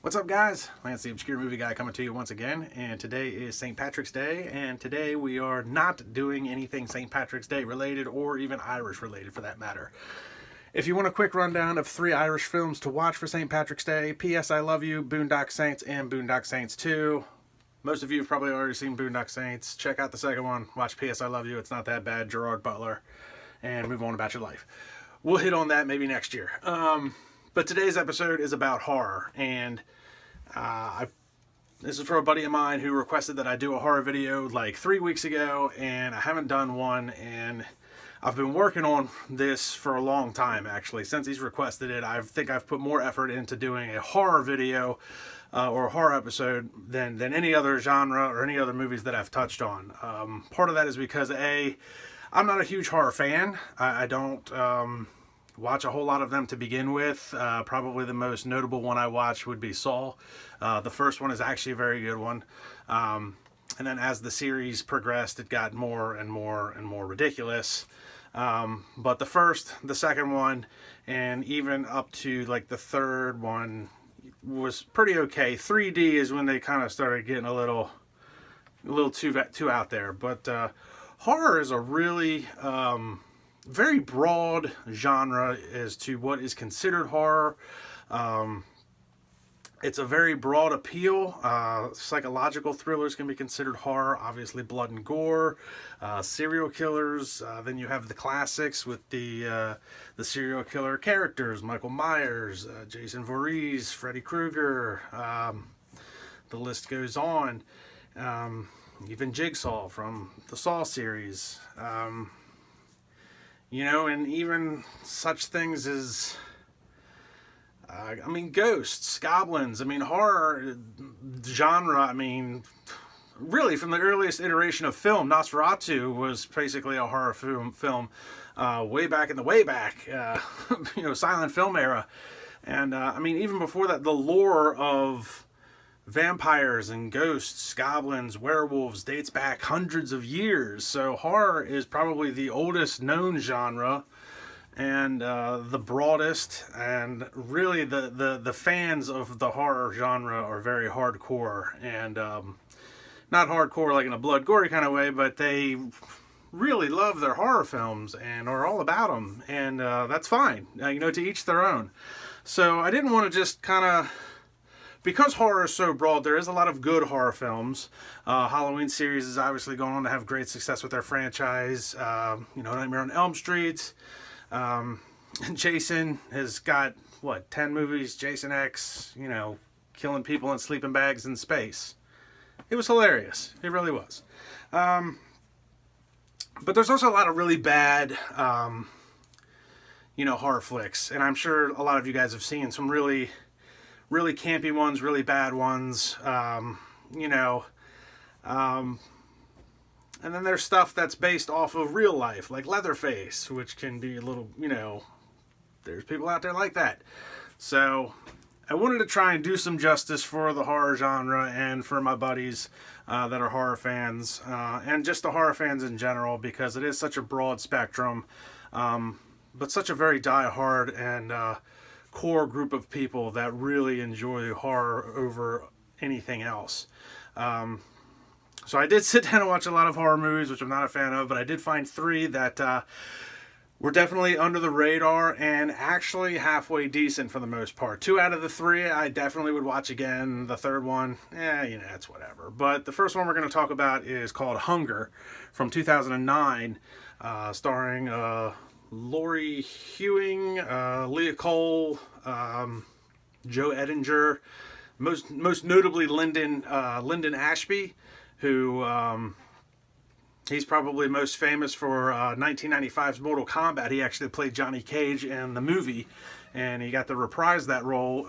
What's up, guys? Lance the Obscure Movie Guy coming to you once again, and today is St. Patrick's Day, and today we are not doing anything St. Patrick's Day related or even Irish related for that matter. If you want a quick rundown of 3 Irish films to watch for St. Patrick's Day, P.S. I Love You, Boondock Saints, and Boondock Saints 2. Most of you have probably already seen Boondock Saints. Check out the second one. Watch P.S. I Love You. It's not that bad. Gerard Butler. And move on about your life. We'll hit on that maybe next year. But today's episode is about horror, and this is for a buddy of mine who requested that I do a horror video like 3 weeks ago, and I haven't done one, and I've been working on this for a long time, actually. Since he's requested it, I think I've put more effort into doing a horror video or a horror episode than any other genre or any other movies that I've touched on. Part of that is because, I'm not a huge horror fan. I don't watch a whole lot of them to begin with. Probably the most notable one I watched would be Saw. The first one is actually a very good one. And then as the series progressed, it got more and more and more ridiculous. But the first, the second one, and even up to like the third one was pretty okay. 3D is when they kind of started getting a little too out there. But horror is a really very broad genre as to what is considered horror. It's a very broad appeal. Psychological thrillers can be considered horror. Obviously, blood and gore, serial killers. Then you have the classics with the serial killer characters: Michael Myers, Jason Voorhees, Freddy Krueger. The list goes on. Even Jigsaw from the Saw series. And even such things as, ghosts, goblins. Horror genre, really from the earliest iteration of film, Nosferatu was basically a horror film way back in the silent film era. And, even before that, the lore of vampires and ghosts, goblins, werewolves dates back hundreds of years. So horror is probably the oldest known genre and the broadest, and really the fans of the horror genre are very hardcore, and not hardcore like in a blood gory kind of way, but they really love their horror films and are all about them, and that's fine, to each their own. So I didn't want to just kind of, because horror is so broad, there is a lot of good horror films. Halloween series is obviously going on to have great success with their franchise. Nightmare on Elm Street. Jason has got, 10 movies? Jason X, killing people in sleeping bags in space. It was hilarious. It really was. But there's also a lot of really bad, horror flicks. And I'm sure a lot of you guys have seen some really campy ones, really bad ones, and then there's stuff that's based off of real life, like Leatherface, which can be a little, there's people out there like that. So I wanted to try and do some justice for the horror genre and for my buddies that are horror fans, and just the horror fans in general, because it is such a broad spectrum, but such a very die-hard and core group of people that really enjoy horror over anything else. So I did sit down and watch a lot of horror movies, which I'm not a fan of, but I did find 3 that were definitely under the radar and actually halfway decent for the most part. 2 out of the 3 I definitely would watch again. The third one, it's whatever. But the first one we're going to talk about is called Hunger from 2009, starring Laurie Huering, Leah Kohl, Joe Edenger, most notably Linden Ashby, who he's probably most famous for 1995's Mortal Kombat. He actually played Johnny Cage in the movie, and he got to reprise that role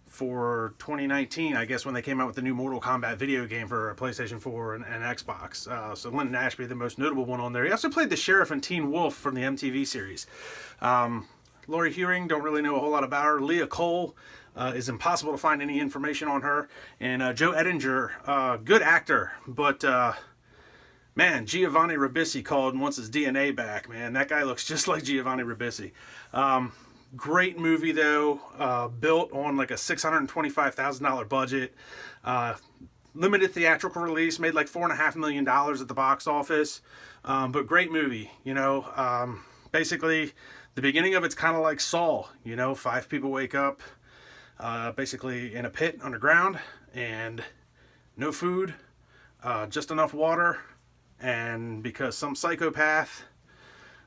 for 2019, I guess, when they came out with the new Mortal Kombat video game for PlayStation 4 and Xbox. So Linden Ashby, the most notable one on there. He also played the sheriff in Teen Wolf from the MTV series. Laurie Huering, don't really know a whole lot about her. Leah Kohl, is impossible to find any information on her. And Joe Edenger, good actor, but Giovanni Ribisi called and wants his DNA back, man. That guy looks just like Giovanni Ribisi. Great movie though, built on like a $625,000 budget. Limited theatrical release, made like $4.5 million at the box office. But great movie, basically the beginning of it's kind of like Saw, 5 people wake up basically in a pit underground and no food, just enough water, and because some psychopath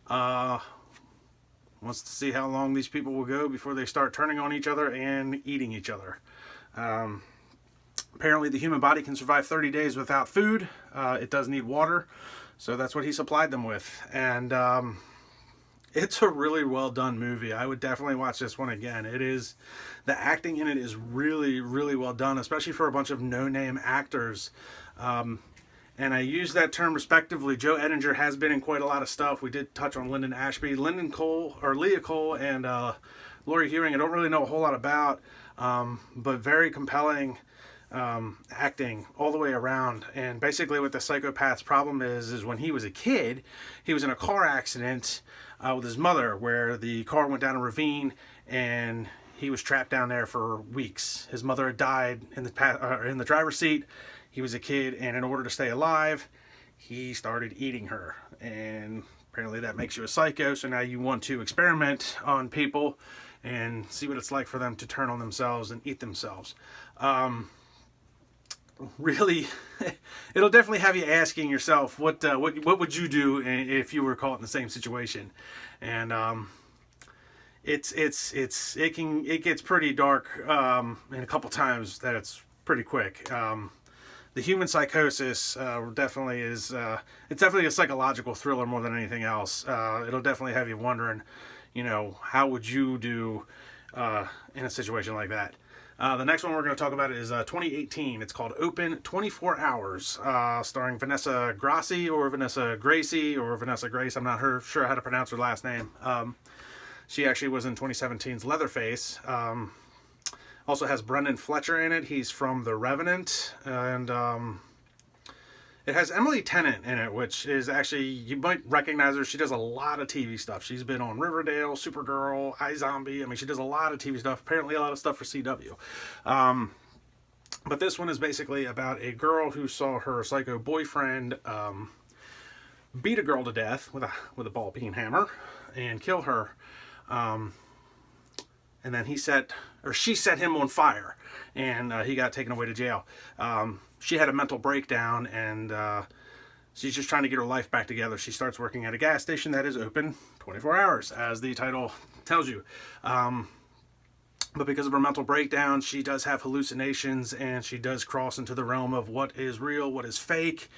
wants to see how long these people will go before they start turning on each other and eating each other. Apparently the human body can survive 30 days without food. It does need water, so that's what he supplied them with. And it's a really well done movie. I would definitely watch this one again. The acting in it is really, really well done, especially for a bunch of no-name actors. And I use that term respectively. Joe Edenger has been in quite a lot of stuff. We did touch on Linden Ashby. Leah Kohl and Lori Huering, I don't really know a whole lot about, but very compelling acting all the way around. And basically what the psychopath's problem is when he was a kid, he was in a car accident with his mother where the car went down a ravine and he was trapped down there for weeks. His mother had died in the driver's seat. He was a kid, and in order to stay alive, he started eating her. And apparently that makes you a psycho, so now you want to experiment on people and see what it's like for them to turn on themselves and eat themselves. Really, it'll definitely have you asking yourself, what would you do if you were caught in the same situation? And it gets pretty dark in a couple times that it's pretty quick. The human psychosis definitely is, it's definitely a psychological thriller more than anything else. It'll definitely have you wondering, how would you do in a situation like that? The next one we're going to talk about is 2018. It's called Open 24 Hours, starring Vanessa Grasse or Vanessa Gracie or Vanessa Grace. I'm not sure how to pronounce her last name. She actually was in 2017's Leatherface. Also has Brenden Fletcher in it. He's from The Revenant. And it has Emily Tenant in it, which is actually, you might recognize her. She does a lot of TV stuff. She's been on Riverdale, Supergirl, iZombie. I mean, she does a lot of TV stuff. Apparently a lot of stuff for CW. But this one is basically about a girl who saw her psycho boyfriend beat a girl to death with a ball peen hammer and kill her. And then she set him on fire, and he got taken away to jail. She had a mental breakdown, and she's just trying to get her life back together. She starts working at a gas station that is open 24 hours, as the title tells you. But because of her mental breakdown, she does have hallucinations, and she does cross into the realm of what is real, what is fake.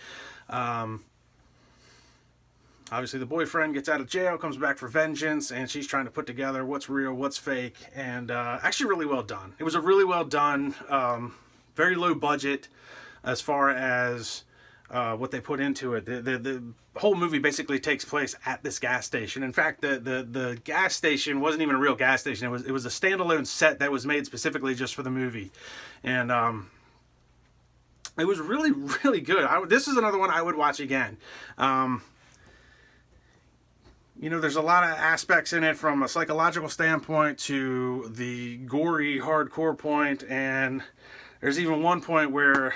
Obviously, the boyfriend gets out of jail, comes back for vengeance, and she's trying to put together what's real, what's fake, and actually really well done. It was a really well done, very low budget as far as what they put into it. The whole movie basically takes place at this gas station. In fact, the gas station wasn't even a real gas station. It was a standalone set that was made specifically just for the movie, and it was really, really good. This is another one I would watch again. There's a lot of aspects in it from a psychological standpoint to the gory, hardcore point, and there's even one point where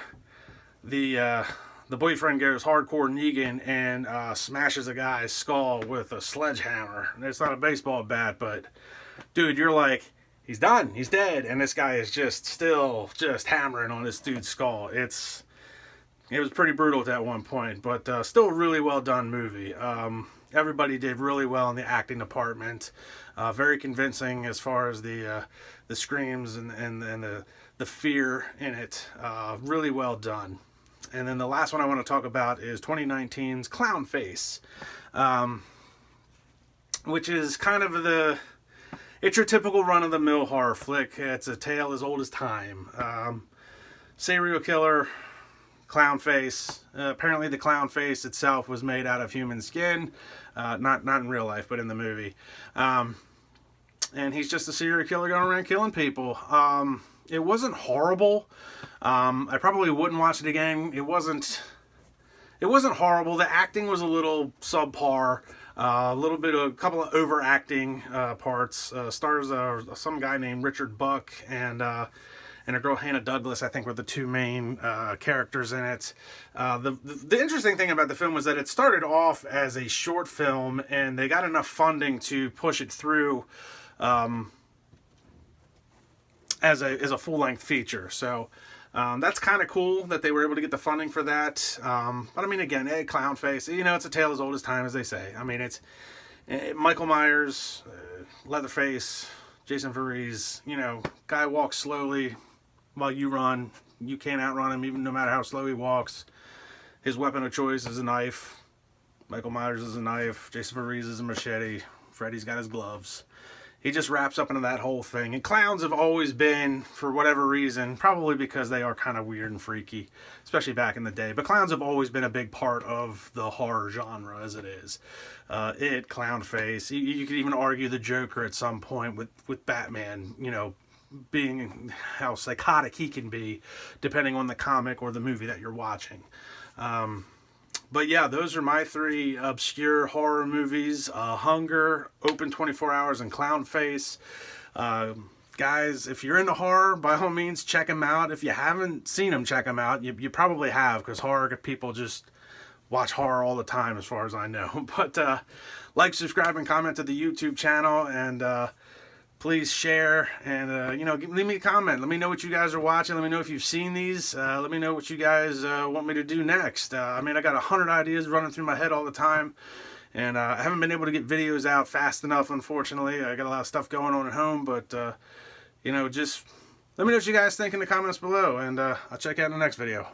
the boyfriend goes hardcore Negan and smashes a guy's skull with a sledgehammer. And it's not a baseball bat, but dude, you're like, he's done, he's dead, and this guy is still hammering on this dude's skull. It was pretty brutal at that one point, but still a really well done movie. Everybody did really well in the acting department. Very convincing as far as the screams and the fear in it. Really well done. And then the last one I want to talk about is 2019's Clownface, which is kind of it's your typical run-of-the-mill horror flick. It's a tale as old as time. Serial killer, Clownface. Apparently the Clownface itself was made out of human skin. Not in real life, but in the movie. And he's just a serial killer going around killing people. It wasn't horrible. I probably wouldn't watch it again. It wasn't horrible. The acting was a little subpar. A little bit of a couple of overacting parts. Stars some guy named Richard Buck and a girl Hannah Douglas, I think, were the two main characters in it. The interesting thing about the film was that it started off as a short film, and they got enough funding to push it through as a full-length feature. So that's kind of cool that they were able to get the funding for that. But I mean, again, Clownface, you know, it's a tale as old as time, as they say. I mean, it's Michael Myers, Leatherface, Jason Voorhees, you know, guy walks slowly while you run. You can't outrun him, even no matter how slow he walks. His weapon of choice is a knife. Michael Myers is a knife. Jason Voorhees is a machete. Freddy's got his gloves. He just wraps up into that whole thing. And clowns have always been, for whatever reason, probably because they are kind of weird and freaky, especially back in the day, but clowns have always been a big part of the horror genre as it is. Clownface, you could even argue the Joker at some point with Batman, you know, being how psychotic he can be, depending on the comic or the movie that you're watching. But yeah, those are my three obscure horror movies. Hunger, Open 24 Hours, and Clownface. Guys, if you're into horror, by all means, check them out. If you haven't seen them, check them out. You probably have, because horror people just watch horror all the time, as far as I know. But like, subscribe, and comment to the YouTube channel, and please share, and you know, leave me a comment. Let me know what you guys are watching. Let me know if you've seen these. Let me know what you guys want me to do next. I mean, I got 100 ideas running through my head all the time, and I haven't been able to get videos out fast enough, unfortunately. I got a lot of stuff going on at home, but you know, just let me know what you guys think in the comments below, and I'll check you out in the next video.